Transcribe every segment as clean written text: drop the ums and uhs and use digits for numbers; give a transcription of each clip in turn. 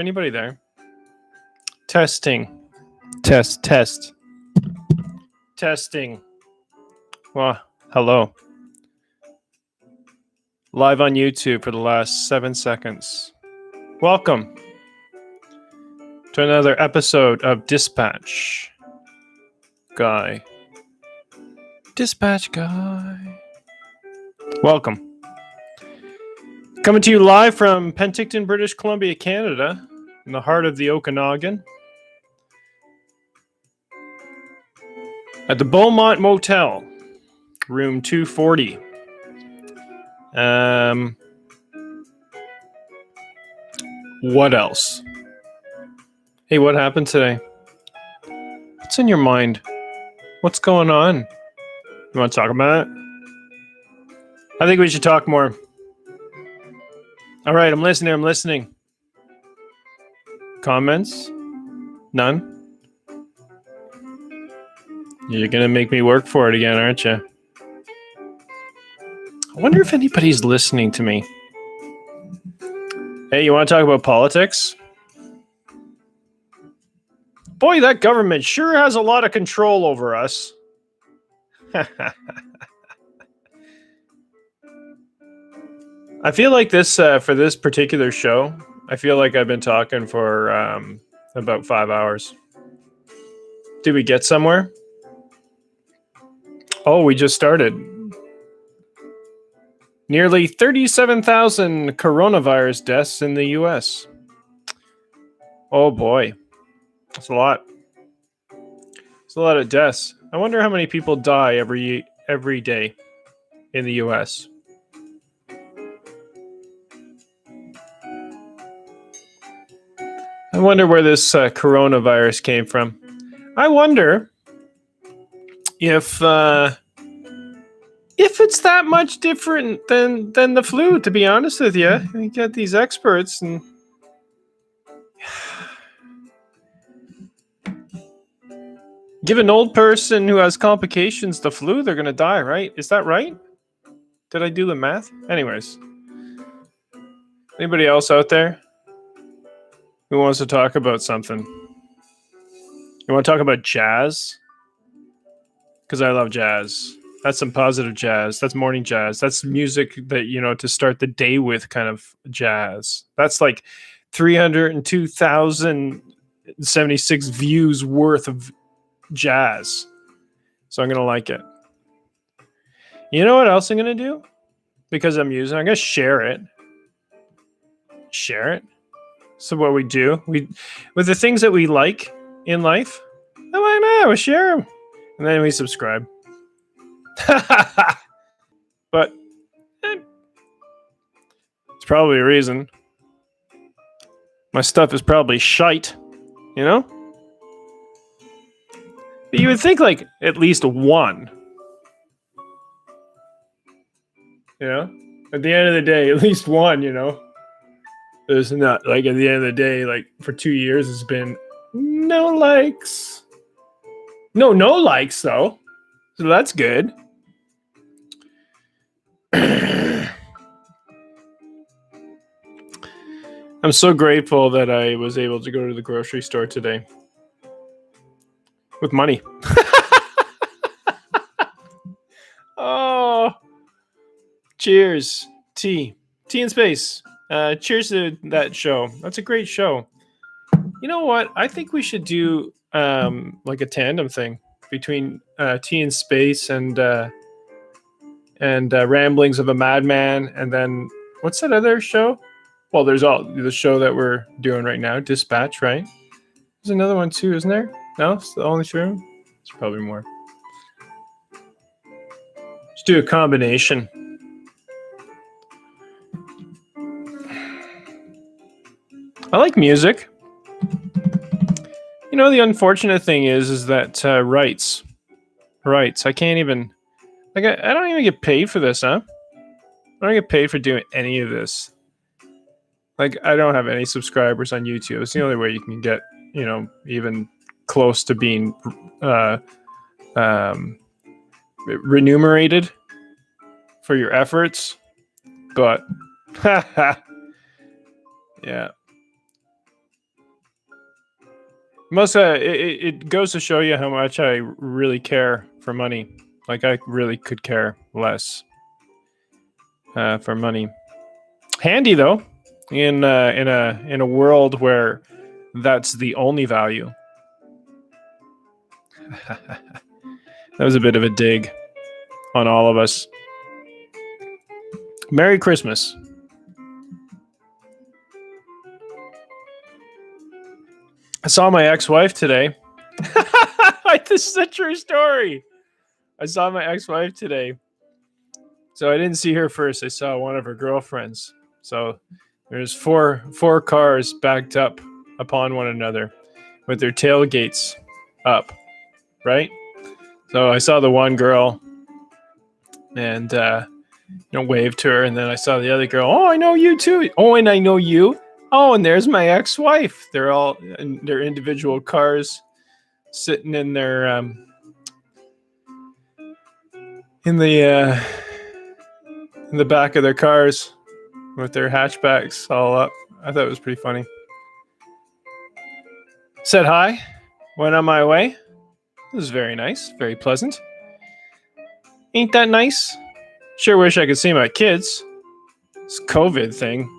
Anybody there? Testing. Test. Testing. Well, hello. Live on YouTube for the last 7 seconds. Welcome to another episode of Dispatch Guy. Dispatch Guy. Welcome. Coming to you live from Penticton, British Columbia, Canada, in the heart of the Okanagan. At the Beaumont Motel, room 240. What else? Hey, what happened today? What's in your mind? What's going on? You want to talk about it? I think we should talk more. All right, I'm listening. Comments? None? You're going to make me work for it again, aren't you? I wonder if anybody's listening to me. Hey, you want to talk about politics? Boy, that government sure has a lot of control over us. I feel like this, for this particular show, I feel like I've been talking for about 5 hours. Did we get somewhere? Oh, we just started. Nearly 37,000 coronavirus deaths in the U.S. Oh boy. That's a lot. It's a lot of deaths. I wonder how many people die every day in the U.S. I wonder where this coronavirus came from. I wonder if it's that much different than the flu, to be honest with you. You get these experts and give an old person who has complications the flu, they're going to die, right? Is that right? Did I do the math? Anyways. Anybody else out there who wants to talk about something? You want to talk about jazz? Because I love jazz. That's some positive jazz. That's morning jazz. That's music that, to start the day with kind of jazz. That's like 302,076 views worth of jazz. So I'm going to like it. You know what else I'm going to do? Because I'm going to share it. Share it. So what we do, with the things that we like in life, we share them. And then we subscribe. But it's probably a reason. My stuff is probably shite, But you would think like at least one. At the end of the day, at least one, There's not, like, at the end of the day, like, for 2 years, it's been no likes. No likes, though. So that's good. I'm so grateful that I was able to go to the grocery store today. With money. Oh. Cheers. Tea in space. Cheers to that show. That's a great show. You know what? I think we should do like a tandem thing between Tea in Space and Ramblings of a Madman, and then what's that other show? Well, there's the show that we're doing right now, Dispatch, right? There's another one too, isn't there? No, it's the only show. There's probably more. Let's do a combination. I like music. The unfortunate thing is that rights. I can't even, I don't even get paid for this, huh? I don't get paid for doing any of this. Like, I don't have any subscribers on YouTube. It's the only way you can get, even close to being remunerated for your efforts. But, yeah. It goes to show you how much I really care for money. Like I really could care less for money. Handy though, in a world where that's the only value. That was a bit of a dig on all of us. Merry Christmas. I saw my ex-wife today. This is a true story. I saw my ex-wife today. So I didn't see her first. I saw one of her girlfriends. So there's four cars backed up upon one another with their tailgates up, right? So I saw the one girl and waved to her, and then I saw the other girl. Oh, I know you too. Oh, and I know you. Oh, and there's my ex-wife. They're all in their individual cars, sitting in their in the back of their cars with their hatchbacks all up. I thought it was pretty funny. Said hi, went on my way. It was very nice, very pleasant. Ain't that nice? Sure wish I could see my kids. This COVID thing.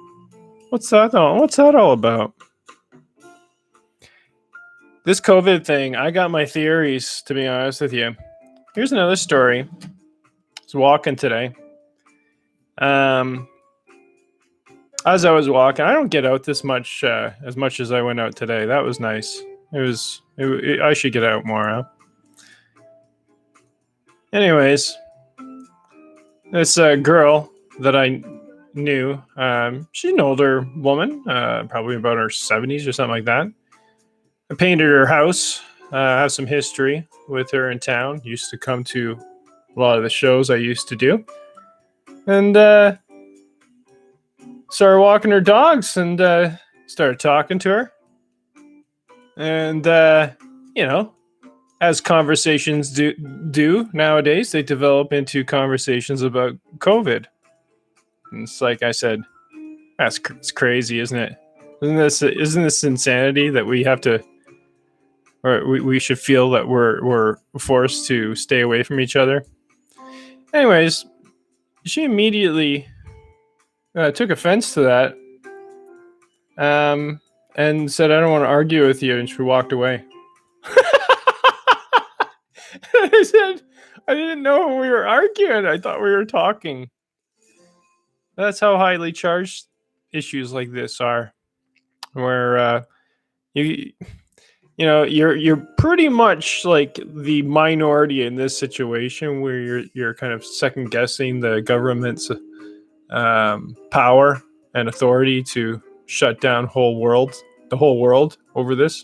What's that all about? This COVID thing, I got my theories, to be honest with you. Here's another story. I was walking today. As I was walking, I don't get out this much, as much as I went out today. That was nice. I should get out more, huh? Anyways, this girl that I knew, she's an older woman, probably about her 70s or something like that. I painted her house, have some history with her in town. Used to come to a lot of the shows I used to do. And started walking her dogs and started talking to her. And, as conversations do nowadays, they develop into conversations about COVID. And it's like I said, it's crazy, isn't it? Isn't this insanity that we have to, or we should feel that we're forced to stay away from each other? Anyways, she immediately took offense to that, and said, "I don't want to argue with you," and she walked away. I said, "I didn't know we were arguing. I thought we were talking." That's how highly charged issues like this are, where you're pretty much like the minority in this situation, where you're kind of second guessing the government's power and authority to shut down the whole world over this.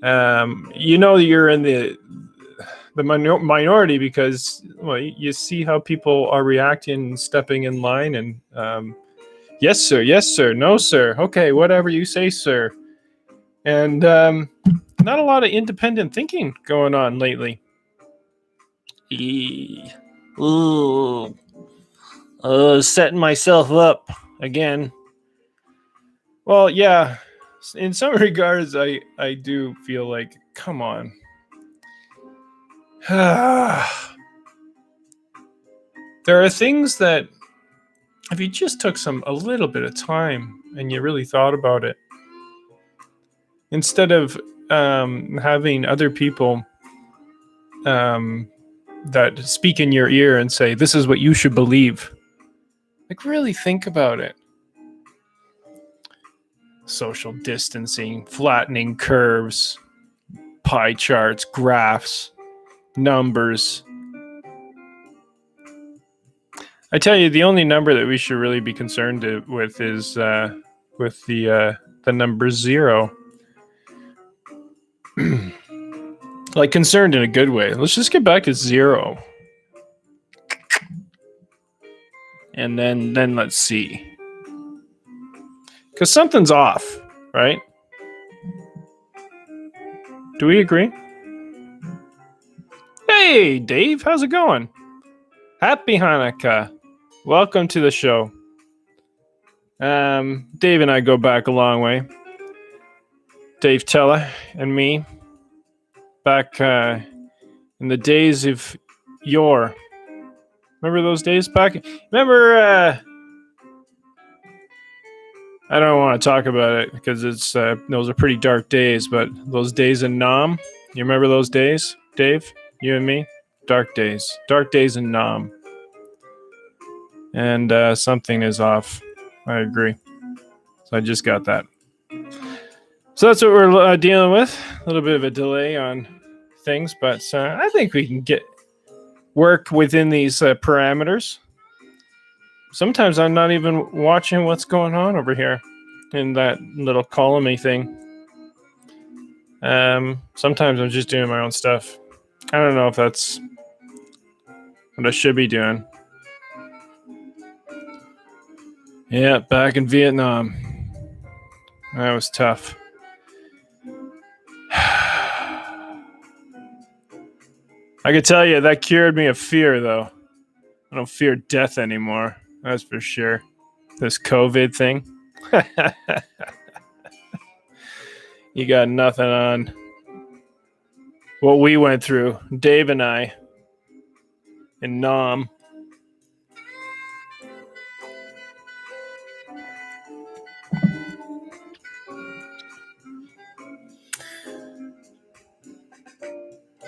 You're in the minority because, well, you see how people are reacting, stepping in line, and yes sir, no sir, okay, whatever you say, sir. And not a lot of independent thinking going on lately. Setting myself up again. Well, yeah, in some regards, I do feel like, come on. There are things that, if you just took a little bit of time and you really thought about it, instead of having other people that speak in your ear and say, "This is what you should believe," like, really think about it. Social distancing, flattening curves, pie charts, graphs, numbers. I tell you, the only number that we should really be concerned with is with the number 0. Like, concerned in a good way. Let's just get back to 0. And then let's see. Because something's off, right? Do we agree? Hey, Dave, how's it going? Happy Hanukkah. Welcome to the show. Dave and I go back a long way. Dave Tella and me back in the days of yore. Remember those days back? Remember? I don't want to talk about it because it's those are pretty dark days. But those days in Nam, you remember those days, Dave? You and me, dark days in Nam, and something is off. I agree. So I just got that. So that's what we're dealing with. A little bit of a delay on things, but I think we can work within these parameters. Sometimes I'm not even watching what's going on over here in that little columny thing. Sometimes I'm just doing my own stuff. I don't know if that's what I should be doing. Yeah, back in Vietnam. That was tough. I could tell you that cured me of fear, though. I don't fear death anymore. That's for sure. This COVID thing. You got nothing on what we went through, Dave and I, in Nam.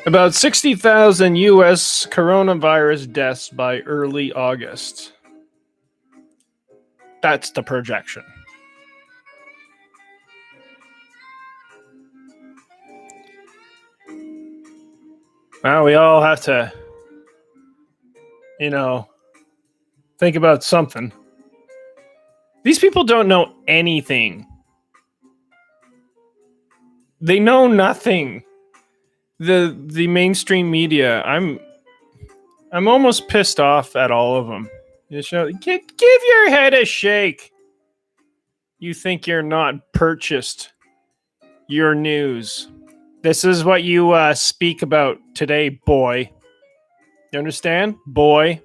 About 60,000 U.S. coronavirus deaths by early August. That's the projection. Well, we all have to, think about something. These people don't know anything. They know nothing. The mainstream media, I'm almost pissed off at all of them. Give your head a shake. You think you're not purchased your news. This is what you speak about today, boy. You understand? Boy.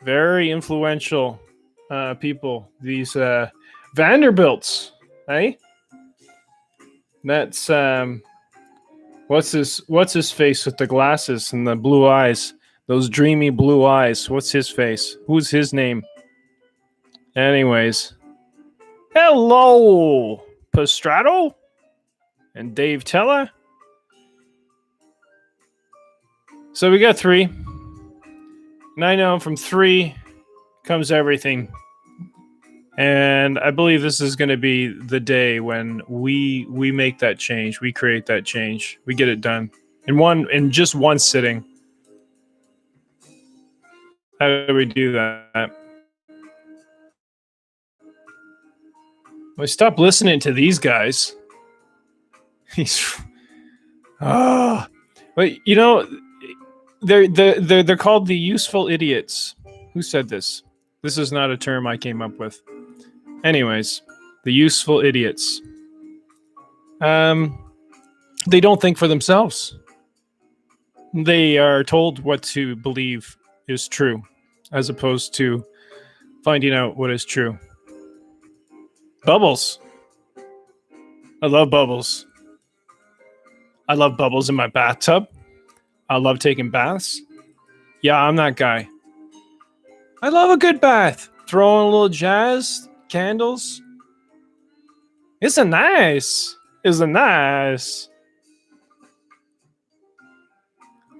Very influential people. These Vanderbilts, eh? That's what's his face with the glasses and the blue eyes? Those dreamy blue eyes. What's his face? Who's his name? Anyways. Hello, Pastrato and Dave Tella. So we got 3. And I know from 3 comes everything. And I believe this is going to be the day when we make that change. We create that change. We get it done in just one sitting. How do we do that? We stop listening to these guys. But they're called the useful idiots. Who said this? This is not a term I came up with. Anyways, the useful idiots. They don't think for themselves. They are told what to believe is true, as opposed to finding out what is true. Bubbles. I love bubbles. I love bubbles in my bathtub. I love taking baths. Yeah, I'm that guy. I love a good bath. Throwing a little jazz, candles. Isn't nice.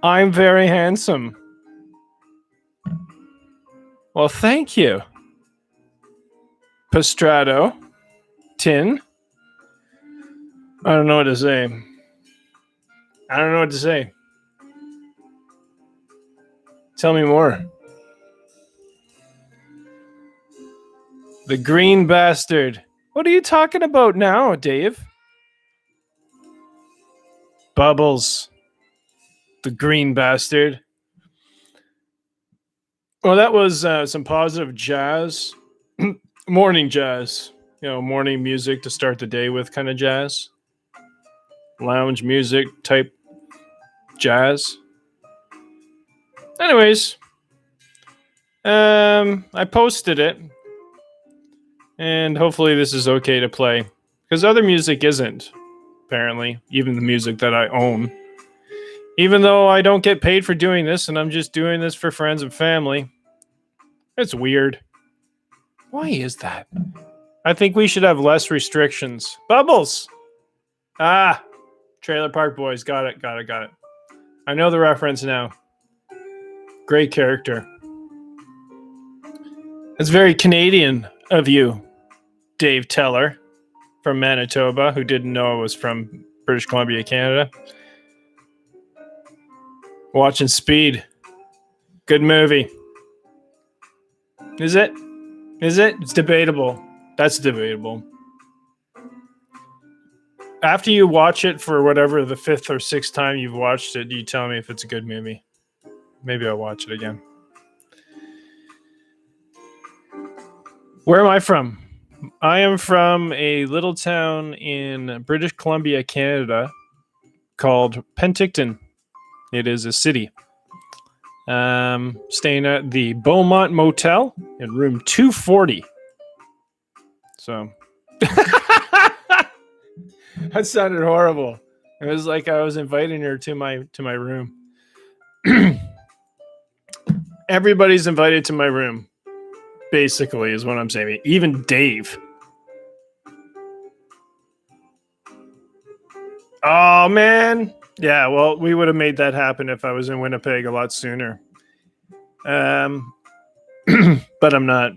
I'm very handsome. Well, thank you. Pastrato. Tin. I don't know what to say. Tell me more. The green bastard. What are you talking about now, Dave? Bubbles. The green bastard. Well, that was some positive jazz. Morning jazz. Morning music to start the day with kind of jazz. Lounge music type jazz. Anyways, I posted it. And hopefully this is okay to play. Because other music isn't, apparently, even the music that I own. Even though I don't get paid for doing this and I'm just doing this for friends and family. It's weird. Why is that? I think we should have less restrictions. Bubbles! Ah! Trailer Park Boys. Got it. I know the reference now. Great character. It's very Canadian of you, Dave Teller from Manitoba, who didn't know I was from British Columbia, Canada. Watching Speed. Good movie. Is it? It's debatable. That's debatable. After you watch it for whatever the 5th or 6th time you've watched it, you tell me if it's a good movie. Maybe I'll watch it again. Where am I from? I am from a little town in British Columbia, Canada, called Penticton. It is a city. Staying at the Beaumont Motel in room 240. So that sounded horrible. It was like I was inviting her to my room. Everybody's invited to my room, basically, is what I'm saying. Even Dave. Oh, man. Yeah, well, we would have made that happen if I was in Winnipeg a lot sooner. But I'm not.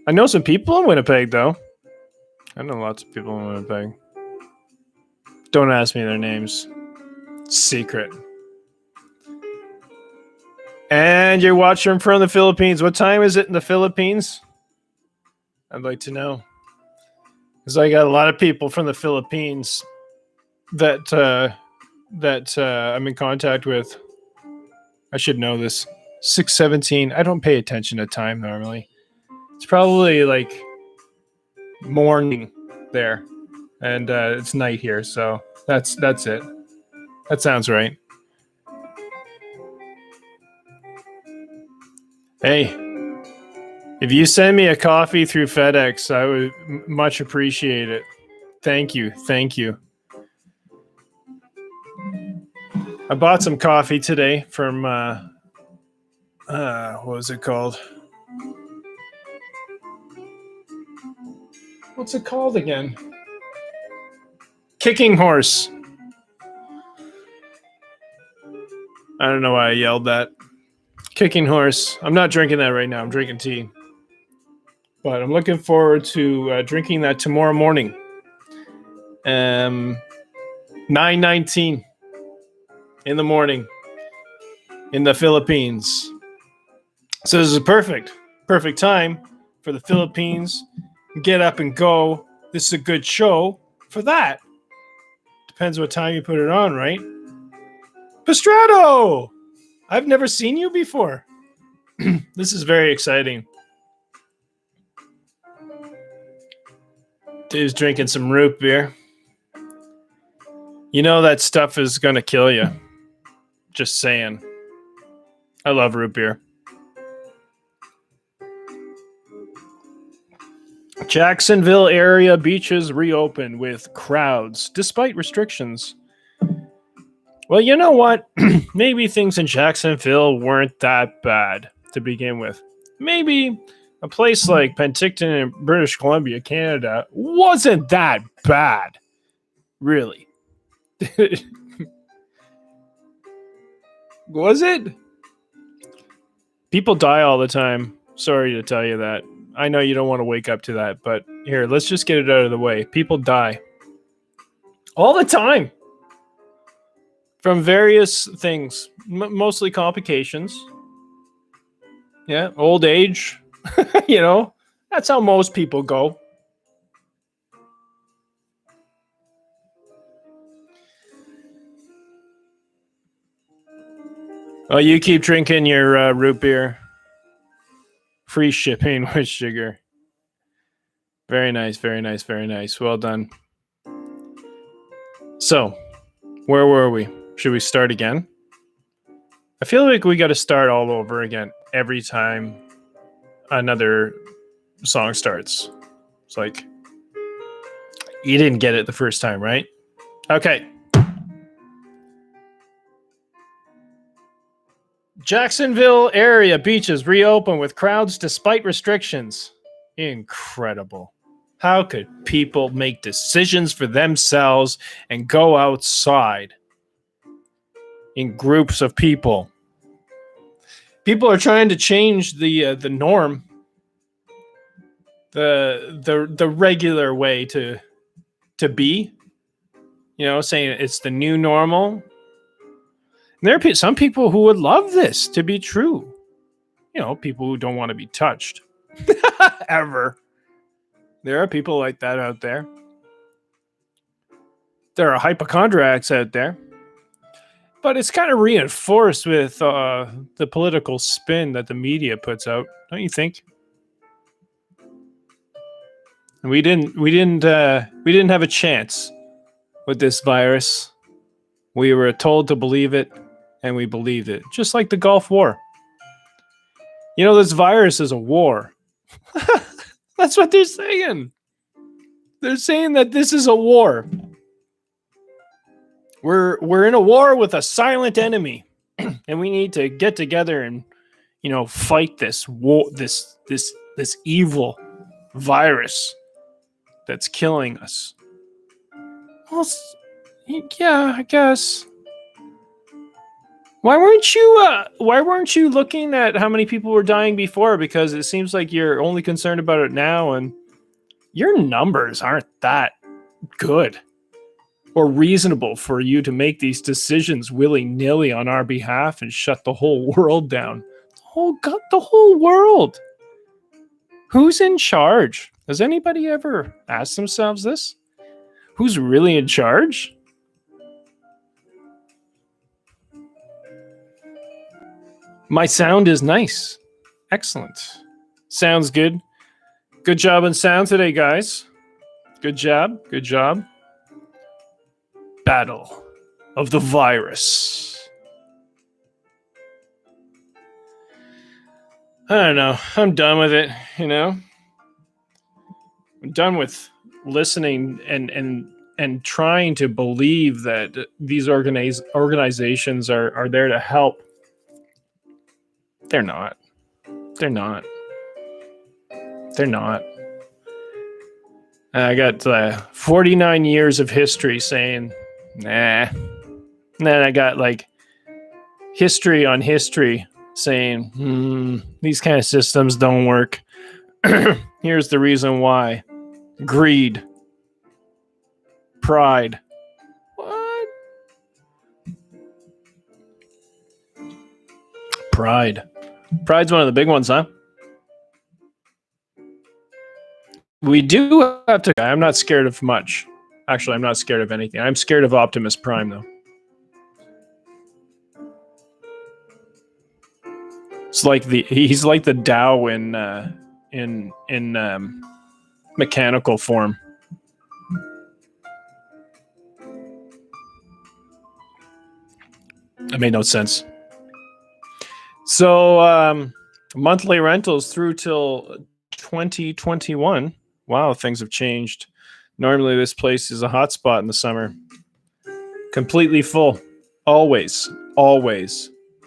I know some people in Winnipeg, though. I know lots of people in Winnipeg. Don't ask me their names. It's secret. And you're watching from the Philippines. What time is it in the Philippines? I'd like to know. Because I got a lot of people from the Philippines that I'm in contact with. I should know this. 6:17. I don't pay attention to time normally. It's probably like morning there, and it's night here. So that's it. That sounds right. Hey, if you send me a coffee through FedEx, I would much appreciate it. Thank you. I bought some coffee today from what was it called? What's it called again? Kicking Horse. I don't know why I yelled that. Kicking Horse. I'm not drinking that right now. I'm drinking tea. But I'm looking forward to drinking that tomorrow morning. 9:19 in the morning in the Philippines. So this is a perfect time for the Philippines. Get up and go. This is a good show for that. Depends what time you put it on, right? Pastrato! I've never seen you before. This is very exciting. Dave's drinking some root beer. You know that stuff is going to kill you. Just saying. I love root beer. Jacksonville area beaches reopen with crowds despite restrictions. Well, you know what? Maybe things in Jacksonville weren't that bad to begin with. Maybe a place like Penticton in British Columbia, Canada, wasn't that bad. Really. Was it? People die all the time. Sorry to tell you that. I know you don't want to wake up to that, but here, let's just get it out of the way. People die. All the time. From various things. Mostly complications. Yeah, old age. You know, that's how most people go. Oh, you keep drinking your root beer. Free shipping with sugar. Very nice, very nice, very nice. Well done. So, where were we? Should we start again? I feel like we got to start all over again every time another song starts. It's like, You didn't get it the first time, right? Okay. Jacksonville area beaches reopen with crowds despite restrictions. Incredible. How could people make decisions for themselves and go outside in groups of people? People are trying to change the norm, the regular way to be. You know, saying it's the new normal. And there are some people who would love this to be true. You know, people who don't want to be touched ever. There are people like that out there. There are hypochondriacs out there. But it's kind of reinforced with the political spin that the media puts out, don't you think? We didn't have a chance with this virus. We were told to believe it, and we believed it. Just like the Gulf War. You know, this virus is a war. That's what they're saying. They're saying that this is a war. We're in a war with a silent enemy, and we need to get together and, you know, fight this war, this evil virus that's killing us. Well, yeah, I guess. Why weren't you looking at how many people were dying before? Because it seems like you're only concerned about it now, and your numbers aren't that good or reasonable for you to make these decisions willy-nilly on our behalf and shut the whole world down. The whole world. Who's in charge? Has anybody ever asked themselves this? Who's really in charge? My sound is nice. Excellent. Sounds good. Good job on sound today, guys. Good job. Good job. Battle of the virus. I don't know. I'm done with it, you know? I'm done with listening and trying to believe that these organizations are there to help. They're not. They're not. They're not. I got 49 years of history saying, nah. And then I got like history on history saying, these kind of systems don't work. Here's the reason why. Greed. Pride. What? Pride. Pride's one of the big ones, huh? We do have to. I'm not scared of much. Actually, I'm not scared of anything. I'm scared of Optimus Prime, though. It's like he's like the Tao in mechanical form. That made no sense. So monthly rentals through till 2021. Wow, things have changed. Normally, this place is a hotspot in the summer. Completely full. Always.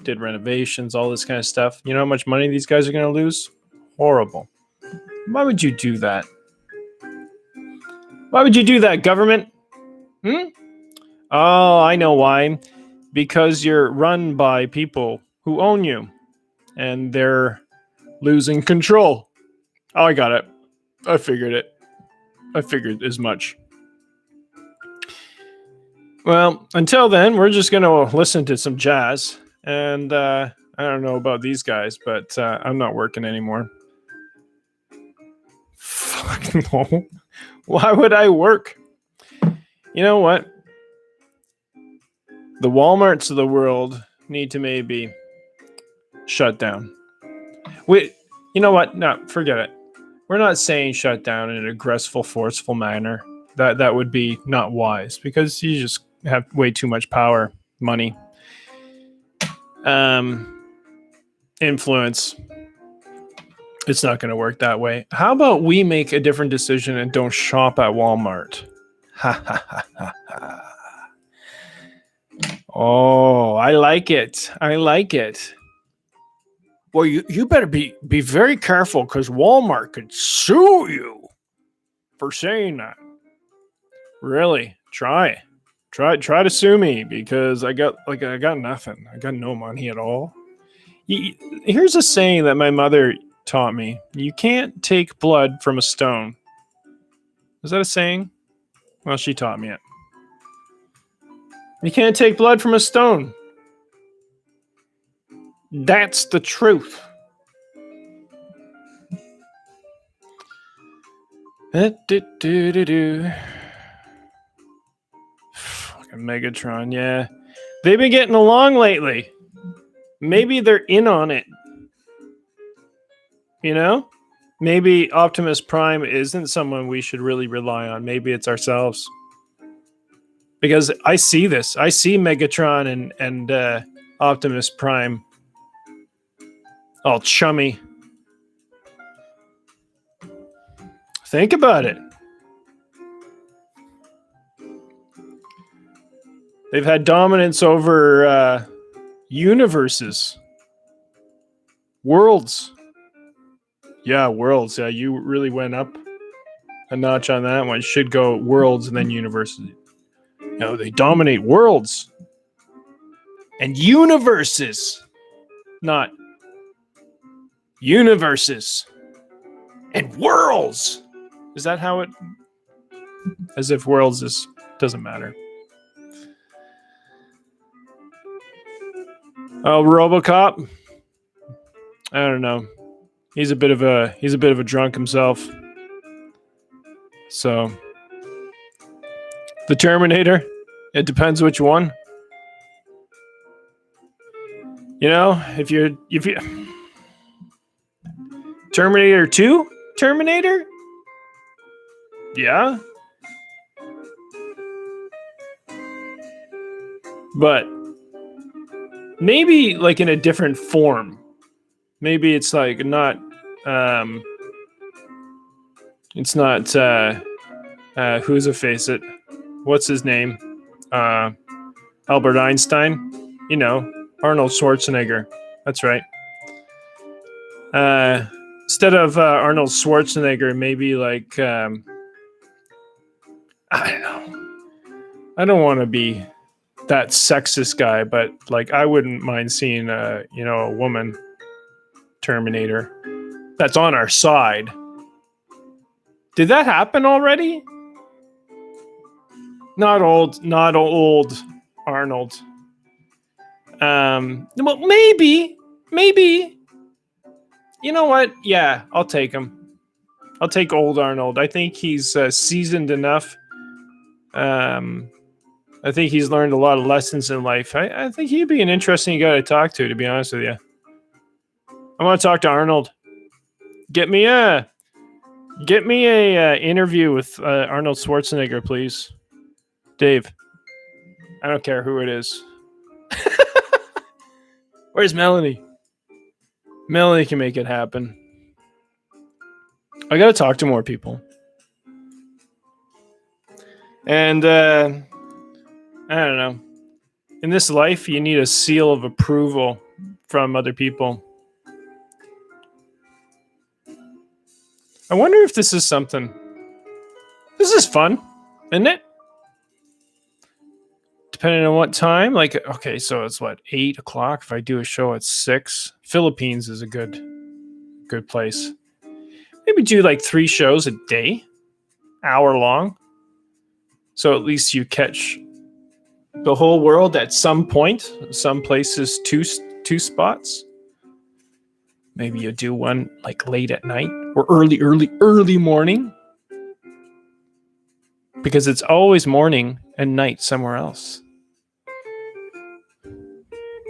Did renovations, all this kind of stuff. You know how much money these guys are going to lose? Horrible. Why would you do that? Why would you do that, government? Oh, I know why. Because you're run by people who own you. And they're losing control. Oh, I got it. I figured it. I figured as much. Well, until then, we're just going to listen to some jazz. And I don't know about these guys, but I'm not working anymore. Fuck no. Why would I work? You know what? The Walmarts of the world need to maybe shut down. Wait, you know what? No, forget it. We're not saying shut down in an aggressive, forceful manner. That would be not wise because you just have way too much power, money, influence. It's not going to work that way. How about we make a different decision and don't shop at Walmart? Oh, I like it. I like it. Well, you better be very careful because Walmart could sue you for saying that. Really? Try to sue me because I got nothing. I got no money at all. Here's a saying that my mother taught me. You can't take blood from a stone. Is that a saying? Well, she taught me it. You can't take blood from a stone. That's the truth. Fucking Megatron, yeah. They've been getting along lately. Maybe they're in on it. You know? Maybe Optimus Prime isn't someone we should really rely on. Maybe it's ourselves. Because I see this. I see Megatron and Optimus Prime all chummy. Think about it. They've had dominance over universes. Worlds. Yeah, worlds. Yeah, you really went up a notch on that one. Should go worlds and then universes. No, they dominate worlds. And universes. Not universes. And worlds. Is that how it... As if worlds is... Doesn't matter. Oh, RoboCop. I don't know. He's a bit of a drunk himself. So, the Terminator. It depends which one. You know, if you Terminator 2? Terminator? Yeah. But maybe like in a different form. Maybe it's like not it's not who's a face it? What's his name? Albert Einstein? You know, Arnold Schwarzenegger. That's right. Instead of Arnold Schwarzenegger, maybe like I don't know. I don't want to be that sexist guy, but like I wouldn't mind seeing a woman Terminator that's on our side. Did that happen already? Not old Arnold. Well, maybe. You know what? Yeah, I'll take him. I'll take old Arnold. I think he's seasoned enough. I think he's learned a lot of lessons in life. I think he'd be an interesting guy to talk to be honest with you. I want to talk to Arnold. Get me a interview with Arnold Schwarzenegger, please. Dave. I don't care who it is. Where's Melanie? Melanie can make it happen. I gotta talk to more people. And I don't know. In this life, you need a seal of approval from other people. I wonder if this is something. This is fun, isn't it? Depending on what time. Like, okay, so it's what, 8 o'clock? If I do a show at 6. Philippines is a good place. Maybe do like 3 shows a day, hour long. So at least you catch the whole world at some point. Some places, two spots. Maybe you do one like late at night or early morning. Because it's always morning and night somewhere else.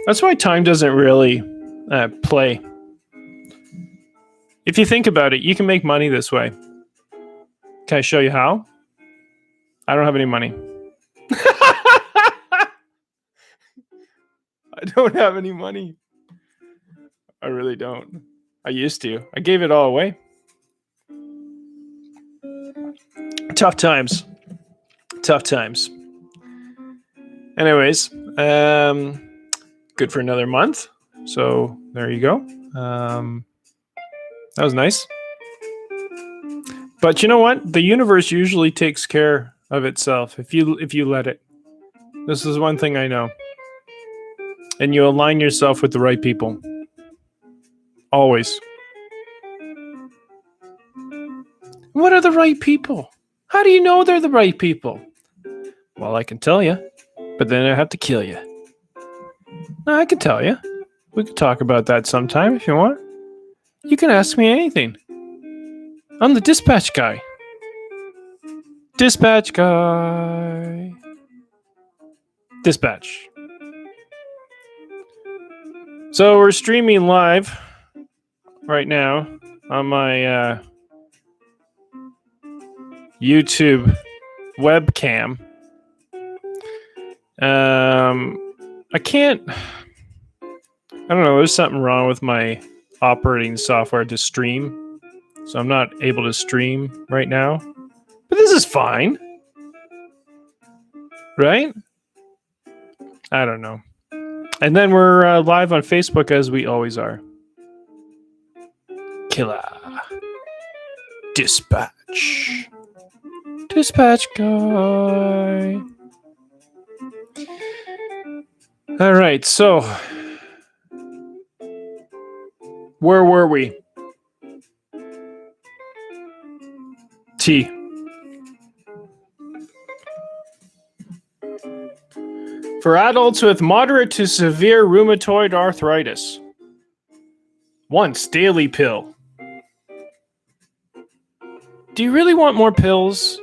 That's why time doesn't really play. If you think about it, you can make money this way. Can I show you how? I don't have any money. I don't have any money. I really don't. I used to. I gave it all away. Tough times. Tough times. Anyways, good for another month. So there you go. That was nice. But you know what? The universe usually takes care of itself if you let it. This is one thing I know. And you align yourself with the right people. Always. What are the right people? How do you know they're the right people? Well, I can tell you, but then I have to kill you. No, I can tell you. We can talk about that sometime if you want. You can ask me anything. I'm the dispatch guy. Dispatch guy. Dispatch. So we're streaming live right now on my YouTube webcam. I can't. I don't know. There's something wrong with my operating software to stream, so I'm not able to stream right now. But this is fine, right? I don't know. And then we're live on Facebook as we always are. Killer. Dispatch. Dispatch guy. All right, so where were we? T. For adults with moderate to severe rheumatoid arthritis. Once daily pill. Do you really want more pills?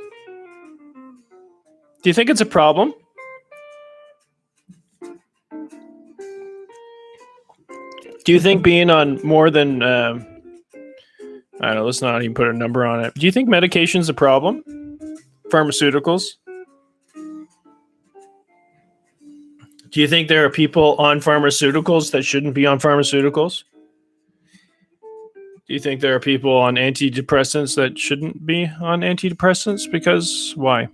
Do you think it's a problem? Do you think being on more than, I don't know, let's not even put a number on it. Do you think medication's a problem? Pharmaceuticals? Do you think there are people on pharmaceuticals that shouldn't be on pharmaceuticals? Do you think there are people on antidepressants that shouldn't be on antidepressants? Because why?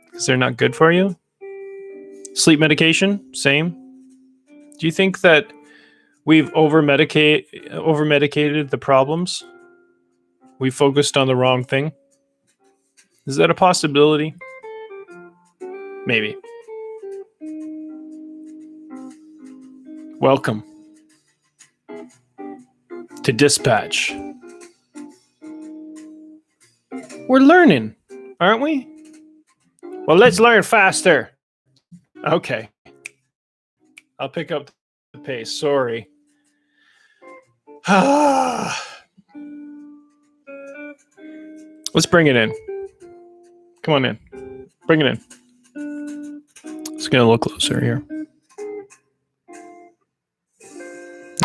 Because they're not good for you? Sleep medication? Same. Do you think that we've over-medicated the problems? We focused on the wrong thing? Is that a possibility? Maybe. Welcome to Dispatch. We're learning, aren't we? Well, let's learn faster. Okay. I'll pick up the pace. Sorry. Let's bring it in. Come on in. Bring it in. Let's get a little closer here.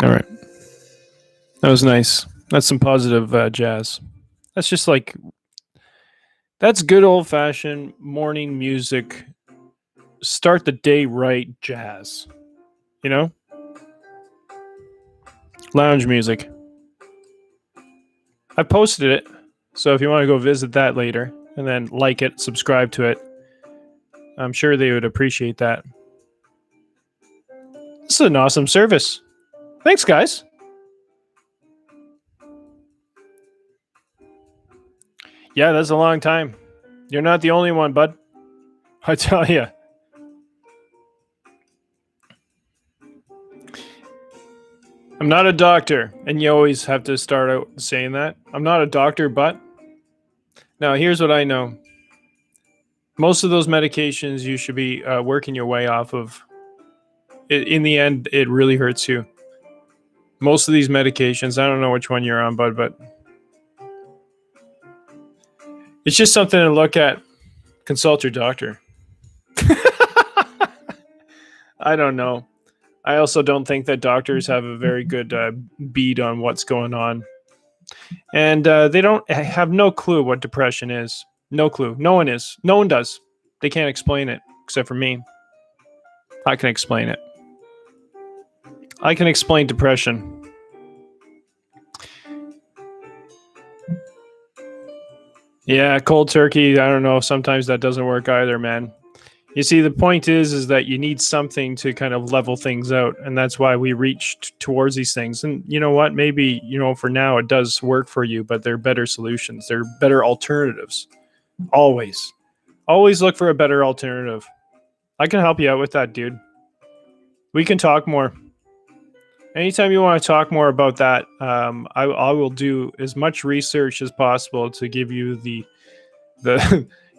All right. That was nice. That's some positive jazz. That's just like, that's good old-fashioned morning music. Start the day right jazz. You know? Lounge music. I posted it, so if you want to go visit that later, and then like it, subscribe to it, I'm sure they would appreciate that. This is an awesome service. Thanks, guys. Yeah, that's a long time. You're not the only one, bud. I tell you. I'm not a doctor, and you always have to start out saying that. I'm not a doctor, but... Now, here's what I know. Most of those medications you should be working your way off of. In the end, it really hurts you. Most of these medications, I don't know which one you're on, bud, but it's just something to look at. Consult your doctor. I don't know. I also don't think that doctors have a very good bead on what's going on. And they don't have no clue what depression is. No clue. No one is. No one does. They can't explain it, except for me. I can explain it. I can explain depression. Yeah, cold turkey. I don't know. Sometimes that doesn't work either, man. You see, the point is that you need something to kind of level things out, and that's why we reached towards these things. And you know what? Maybe for now it does work for you, but there are better solutions. There are better alternatives. Always, always look for a better alternative. I can help you out with that, dude. We can talk more. Anytime you want to talk more about that, I will do as much research as possible to give you the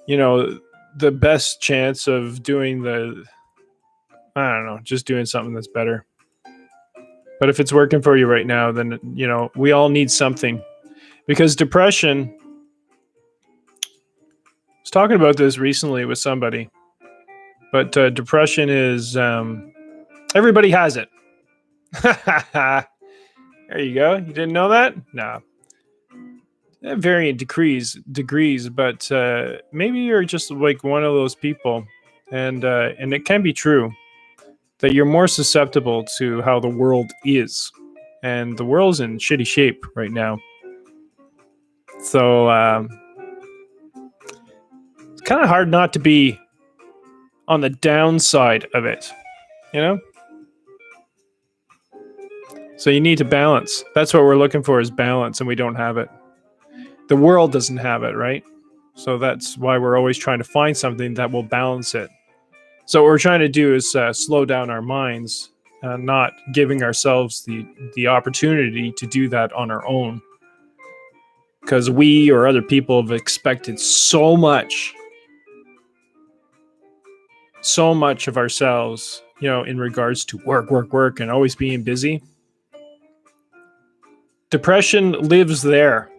you know the best chance of doing the I don't know, just doing something that's better. But if it's working for you right now, then we all need something because depression. I was talking about this recently with somebody, but depression is everybody has it. There you go. You didn't know that? No. Varying degrees, but maybe you're just like one of those people, and it can be true that you're more susceptible to how the world is, and the world's in shitty shape right now. So it's kind of hard not to be on the downside of it, you know. So you need to balance. That's what we're looking for is balance, and we don't have it. The world doesn't have it, right? So that's why we're always trying to find something that will balance it. So what we're trying to do is slow down our minds, not giving ourselves the opportunity to do that on our own, because we or other people have expected so much of ourselves, in regards to work, and always being busy. Depression lives there,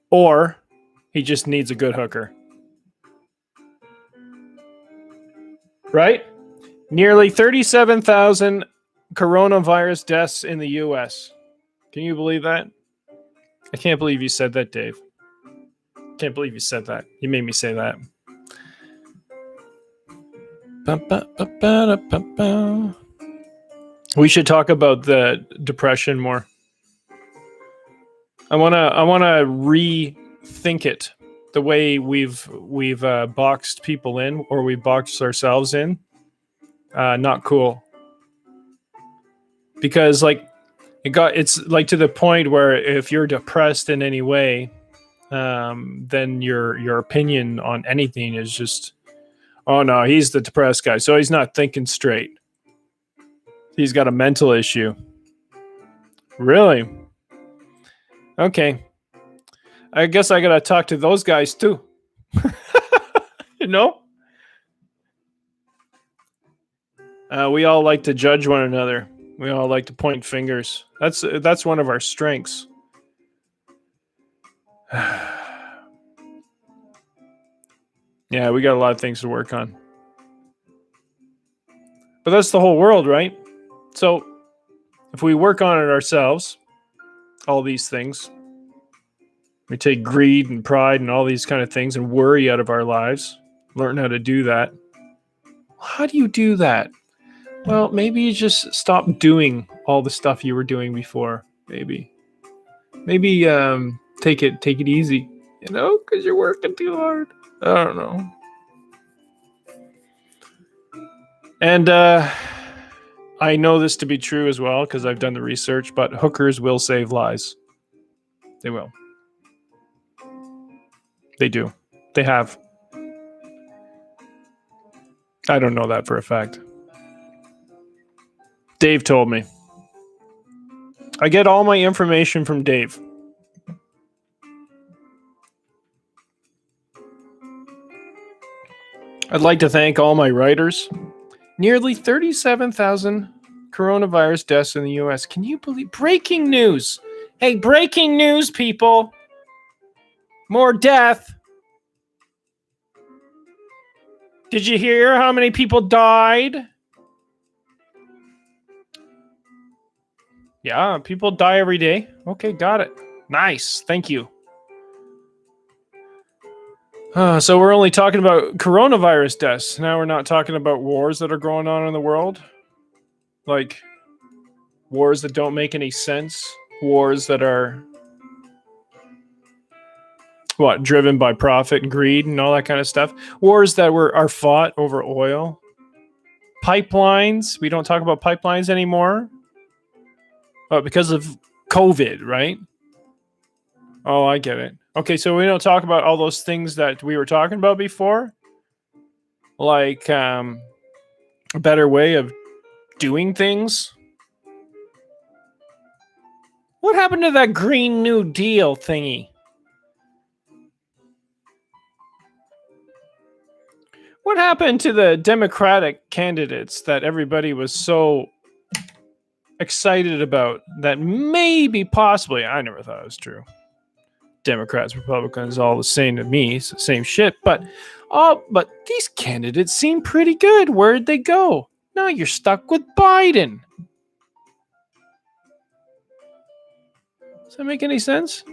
or he just needs a good hooker, right? Nearly 37,000 coronavirus deaths in the U.S. Can you believe that? I can't believe you said that, Dave. Can't believe you said that. You made me say that. We should talk about the depression more. I wanna rethink it. The way we've boxed people in, or we boxed ourselves in, not cool. Because it's like to the point where if you're depressed in any way, then your opinion on anything is just, oh no, he's the depressed guy, so he's not thinking straight. He's got a mental issue. Really? Okay. I guess I gotta talk to those guys too. you know? We all like to judge one another. We all like to point fingers. That's one of our strengths. Yeah, we got a lot of things to work on. But that's the whole world, right? So if we work on it ourselves, all these things, we take greed and pride and all these kind of things and worry out of our lives, learn how to do that. How do you do that? Well, maybe you just stop doing all the stuff you were doing before. Maybe take it easy, because you're working too hard. I don't know. And I know this to be true as well because I've done the research, but hookers will save lives. They will. They do. They have. I don't know that for a fact. Dave told me. I get all my information from Dave. I'd like to thank all my writers. Nearly 37,000 coronavirus deaths in the U.S. Can you believe? Breaking news. Hey, breaking news, people. More death. Did you hear how many people died? Yeah, people die every day. Okay, got it. Nice. Thank you. So we're only talking about coronavirus deaths. Now we're not talking about wars that are going on in the world. Like wars that don't make any sense. Wars that are What, driven by profit and greed and all that kind of stuff? Wars that are fought over oil. Pipelines. We don't talk about pipelines anymore. Because of COVID, right? Oh, I get it. Okay, so we don't talk about all those things that we were talking about before, like a better way of doing things. What happened to that Green New Deal thingy? What happened to the Democratic candidates that everybody was so excited about that maybe, possibly, I never thought it was true. Democrats, Republicans, all the same to me, it's the same shit. But these candidates seem pretty good. Where'd they go? Now you're stuck with Biden. Does that make any sense?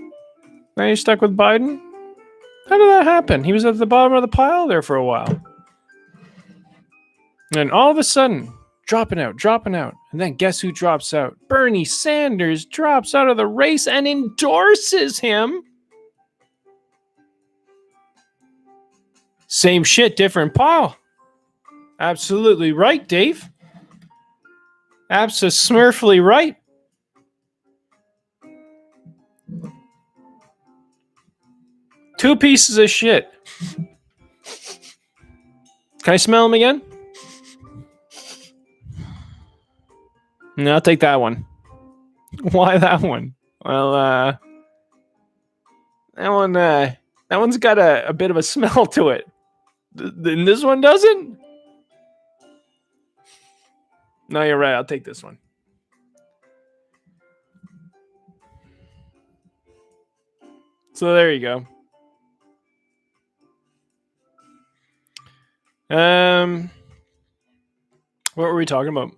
Now you're stuck with Biden? How did that happen? He was at the bottom of the pile there for a while. And all of a sudden, dropping out. And then guess who drops out? Bernie Sanders drops out of the race and endorses him. Same shit, different pile. Absolutely right, Dave. Absolutely right. Two pieces of shit. Can I smell them again? No, I'll take that one. Why that one? Well, that one's got a bit of a smell to it. And this one doesn't? No, you're right. I'll take this one. So there you go. What were we talking about?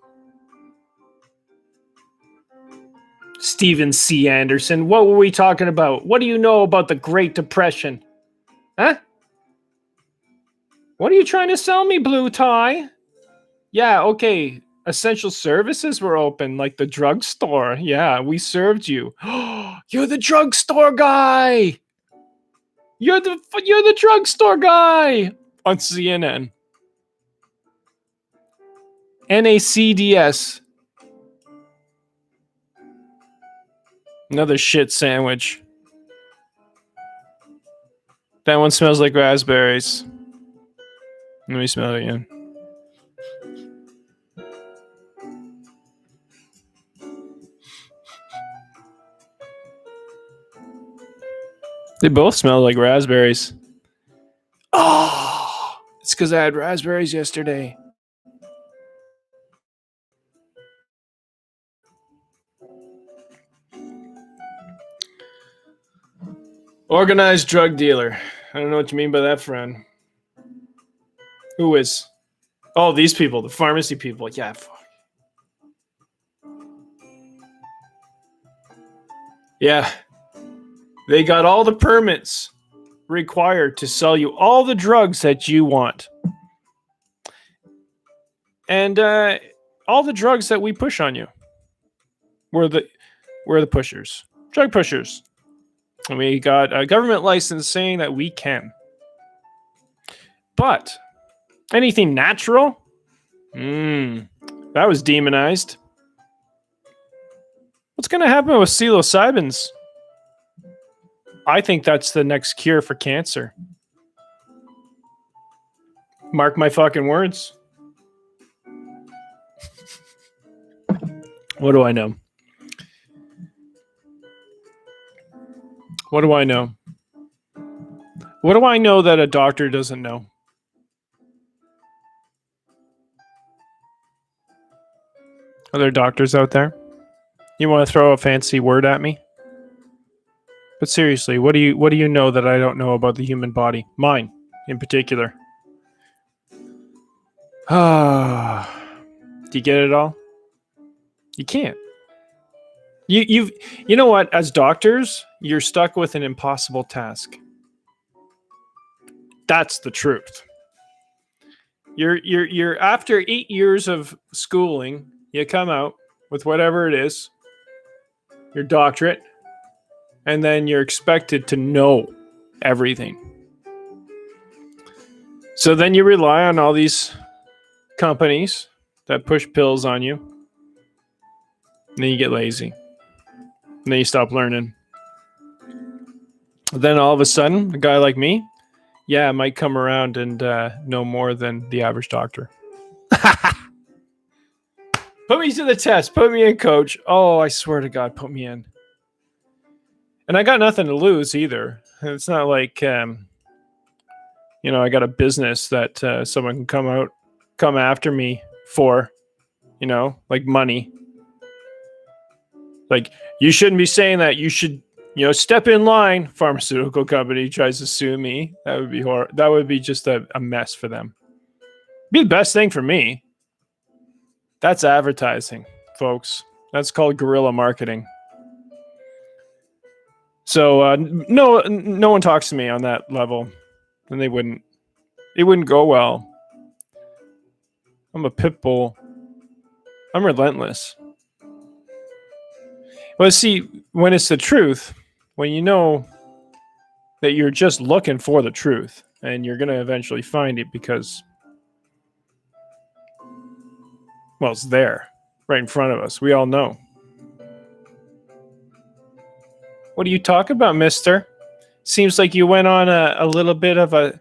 Stephen C. Anderson. What were we talking about? What do you know about the Great Depression? Huh? What are you trying to sell me, Blue Tie? Yeah, okay. Essential services were open, like the drugstore. Yeah, we served you. You're the drugstore guy. You're the drugstore guy on CNN. NACDS. Another shit sandwich. That one smells like raspberries. Let me smell it again. They both smell like raspberries. Oh, it's because I had raspberries yesterday. Organized drug dealer. I don't know what you mean by that, friend. Who is? Oh, these people, the pharmacy people. Yeah, fuck. Yeah. They got all the permits required to sell you all the drugs that you want. And all the drugs that we push on you. We're the pushers. Drug pushers. And we got a government license saying that we can. But anything natural? That was demonized. What's going to happen with psilocybins? I think that's the next cure for cancer. Mark my fucking words. What do I know? What do I know? What do I know that a doctor doesn't know? Are there doctors out there? You want to throw a fancy word at me? But seriously, what do you know that I don't know about the human body? Mine, in particular. Do you get it all? You can't. You know what? As doctors, you're stuck with an impossible task. That's the truth. You're after 8 years of schooling, you come out with whatever it is, your doctorate, and then you're expected to know Everything. So then you rely on all these companies that push pills on you. And then you get lazy. And then you stop learning. Then all of a sudden, a guy like me, might come around and know more than the average doctor. Put me to the test. Put me in, coach. Oh, I swear to God, put me in. And I got nothing to lose either. It's not like, I got a business that someone can come after me for, like money. Like, you shouldn't be saying that. You should, step in line. Pharmaceutical company tries to sue me. That would be horrible. That would be just a mess for them. Be the best thing for me. That's advertising, folks. That's called guerrilla marketing. So no one talks to me on that level, and it wouldn't go well. I'm a pit bull. I'm relentless. Well, see, when it's the truth, when you know that you're just looking for the truth, and you're going to eventually find it because, well, it's there, right in front of us. We all know. What do you talk about, mister? Seems like you went on a little bit of a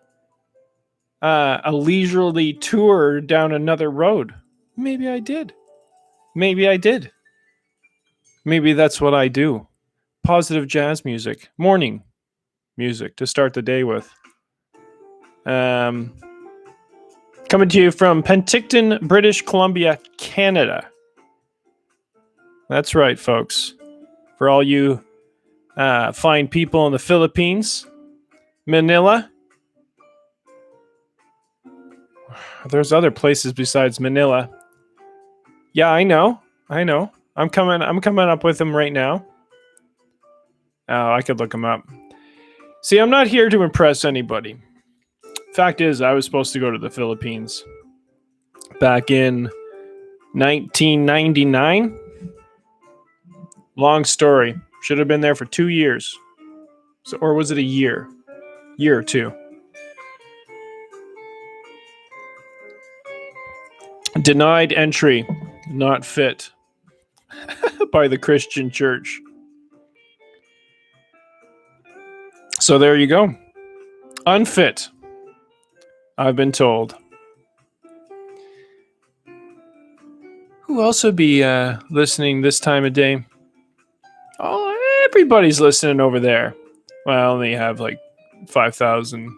leisurely tour down another road. Maybe I did. Maybe that's what I do. Positive jazz music. Morning music to start the day with. Coming to you from Penticton, British Columbia, Canada. That's right, folks. For all you fine people in the Philippines, Manila. There's other places besides Manila. Yeah, I know. I'm coming up with them right now. Oh, I could look them up. See, I'm not here to impress anybody. Fact is, I was supposed to go to the Philippines back in 1999. Long story. Should have been there for 2 years. Or was it a year? Year or two. Denied entry. Not fit. By the Christian church. So there you go. Unfit. I've been told. Who else would be listening this time of day? Oh, everybody's listening over there. Well, I only have like 5,000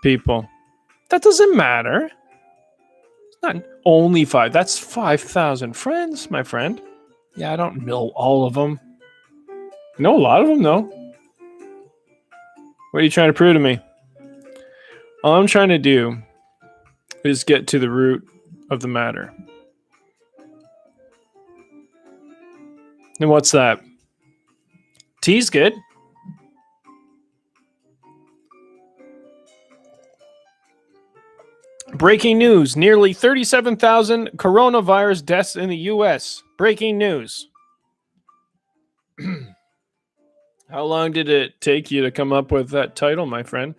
people. That doesn't matter. It's not only 5. That's 5,000 friends, my friend. Yeah, I don't know all of them. I know a lot of them, though. What are you trying to prove to me? All I'm trying to do is get to the root of the matter. And what's that? Tea's good. Breaking news. Nearly 37,000 coronavirus deaths in the U.S. Breaking news. How long did it take you to come up with that title, my friend?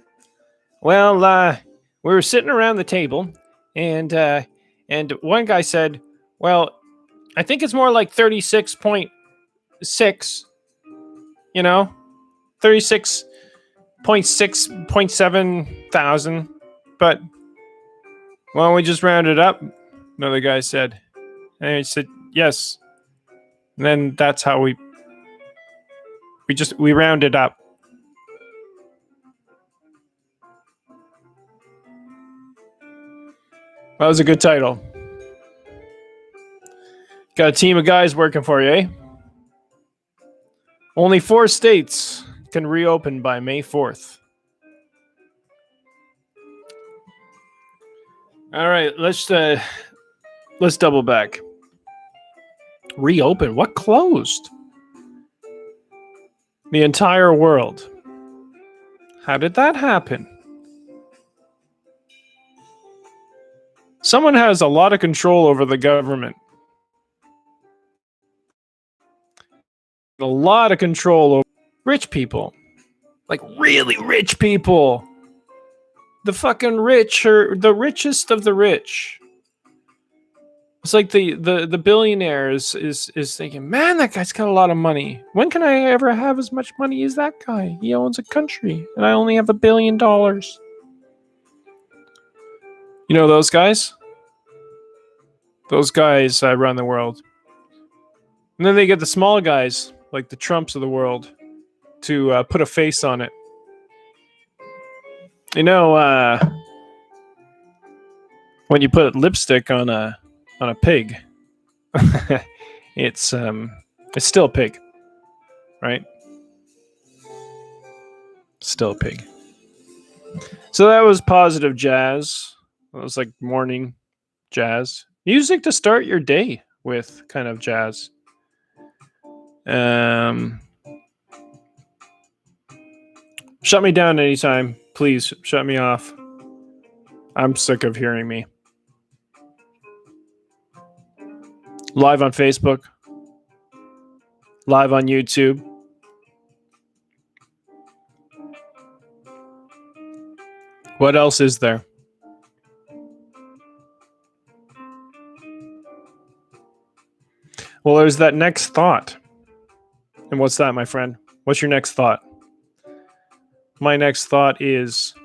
Well, we were sitting around the table, and one guy said, well, I think it's more like 36.6, 36.6.7 thousand, but why don't we just round it up? Another guy said. And he said, yes. And then that's how we round it up. That was a good title. Got a team of guys working for you, eh? Only 4 states can reopen by May 4th. All right, let's double back. Reopen? What closed? The entire world. How did that happen? Someone has a lot of control over the government. A lot of control over rich people. Like really rich people. The fucking rich are the richest of the rich. It's like the billionaire is thinking, man, that guy's got a lot of money. When can I ever have as much money as that guy? He owns a country, and I only have $1 billion. You know those guys? Those guys run the world. And then they get the small guys, like the Trumps of the world, to put a face on it. You know, when you put lipstick on a pig, it's still a pig, right? Still a pig. So that was positive jazz. That was like morning jazz. Music to start your day with, kind of jazz. Shut me down anytime. Please shut me off. I'm sick of hearing me. Live on Facebook. Live on YouTube. What else is there? Well, there's that next thought. And what's that, my friend? What's your next thought? My next thought is,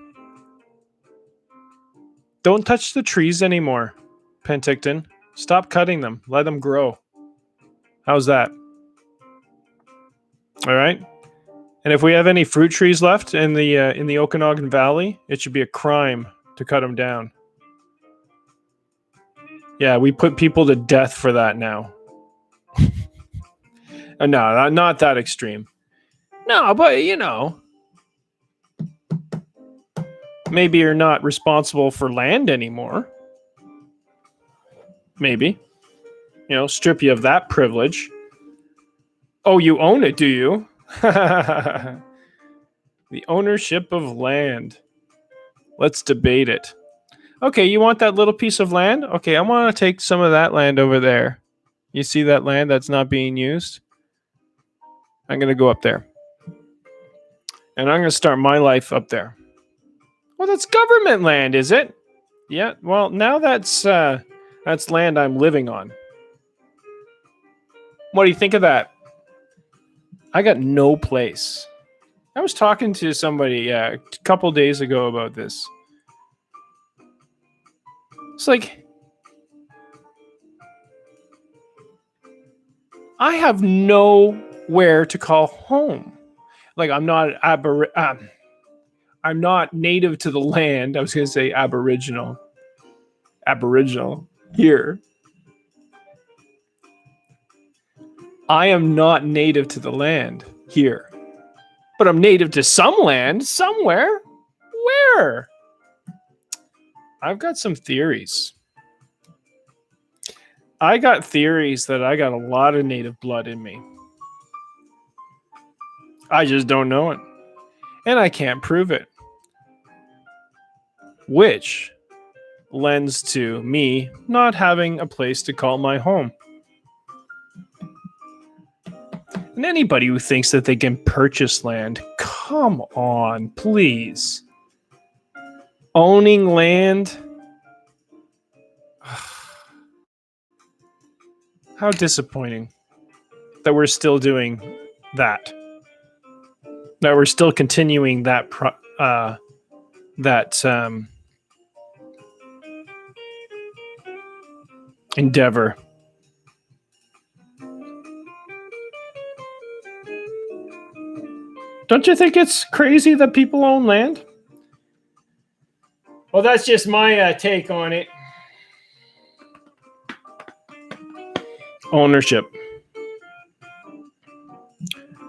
don't touch the trees anymore, Penticton. Stop cutting them. Let them grow. How's that? All right. And if we have any fruit trees left in the Okanagan Valley, it should be a crime to cut them down. Yeah, we put people to death for that now. No, not that extreme. No, but you know, maybe you're not responsible for land anymore. Maybe. You know, strip you of that privilege. Oh, you own it, do you? The ownership of land. Let's debate it. Okay, you want that little piece of land? Okay, I want to take some of that land over there. You see that land that's not being used? I'm going to go up there. And I'm going to start my life up there. Well, that's government land, is it? Yeah, well, now that's land I'm living on. What do you think of that? I got no place. I was talking to somebody a couple days ago about this. It's like, I have nowhere to call home. Like, I'm not I'm not native to the land. I was going to say aboriginal. Aboriginal here. I am not native to the land here. But I'm native to some land somewhere. Where? I've got some theories. I got theories that I got a lot of native blood in me. I just don't know it. And I can't prove it. Which lends to me not having a place to call my home. And anybody who thinks that they can purchase land, come on, please. Owning land? How disappointing that we're still doing that. That we're still continuing that endeavor. Don't you think it's crazy that people own land? Well, that's just my take on it. Ownership.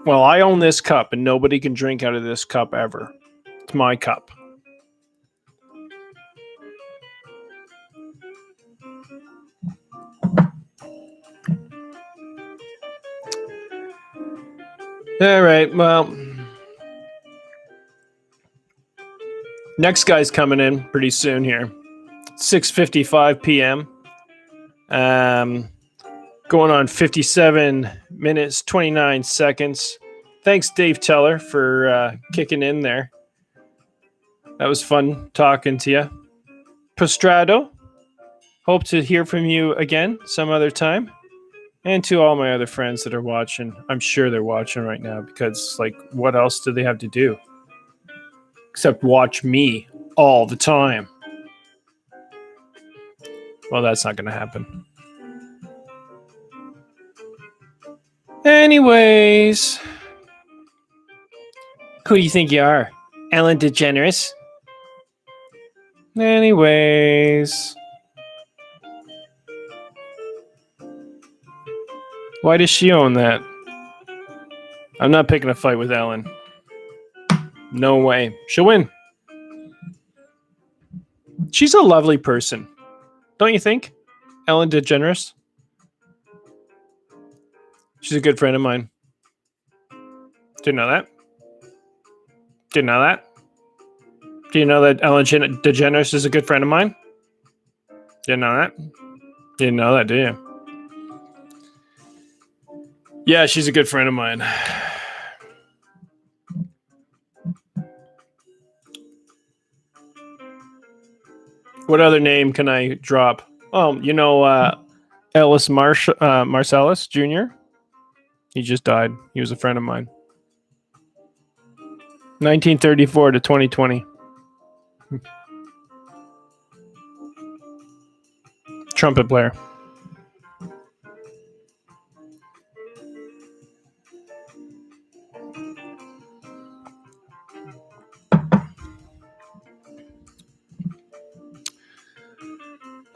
Well, I own this cup and nobody can drink out of this cup ever. It's my cup. All right, well, next guy's coming in pretty soon here. 6:55 p.m. Going on 57 minutes, 29 seconds. Thanks, Dave Teller, for kicking in there. That was fun talking to you. Postrado, hope to hear from you again some other time. And to all my other friends that are watching, I'm sure they're watching right now because, like, what else do they have to do except watch me all the time? Well, that's not going to happen. Anyways, who do you think you are? Ellen DeGeneres? Anyways. Why does she own that? I'm not picking a fight with Ellen. No way. She'll win. She's a lovely person. Don't you think? Ellen DeGeneres? She's a good friend of mine. Didn't know that? Didn't know that? Do you know that Ellen DeGeneres is a good friend of mine? Didn't know that? Didn't know that, do you? Yeah, she's a good friend of mine. What other name can I drop? Oh, you know, Ellis Marcellus Jr.? He just died. He was a friend of mine. 1934 to 2020. Trumpet player.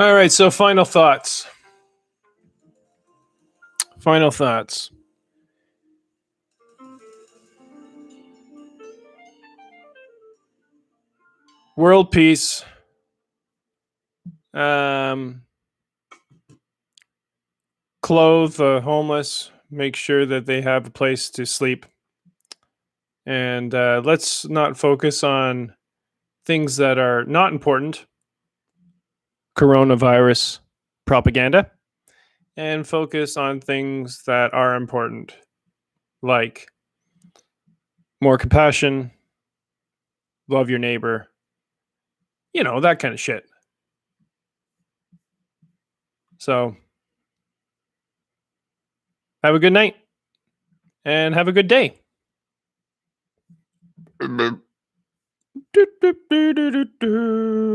All right, so final thoughts. Final thoughts. World peace. Clothe the homeless. Make sure that they have a place to sleep. And let's not focus on things that are not important. Coronavirus propaganda. And focus on things that are important, like more compassion, love your neighbor, you know, that kind of shit. So, have a good night and have a good day. Do, do, do, do, do, do.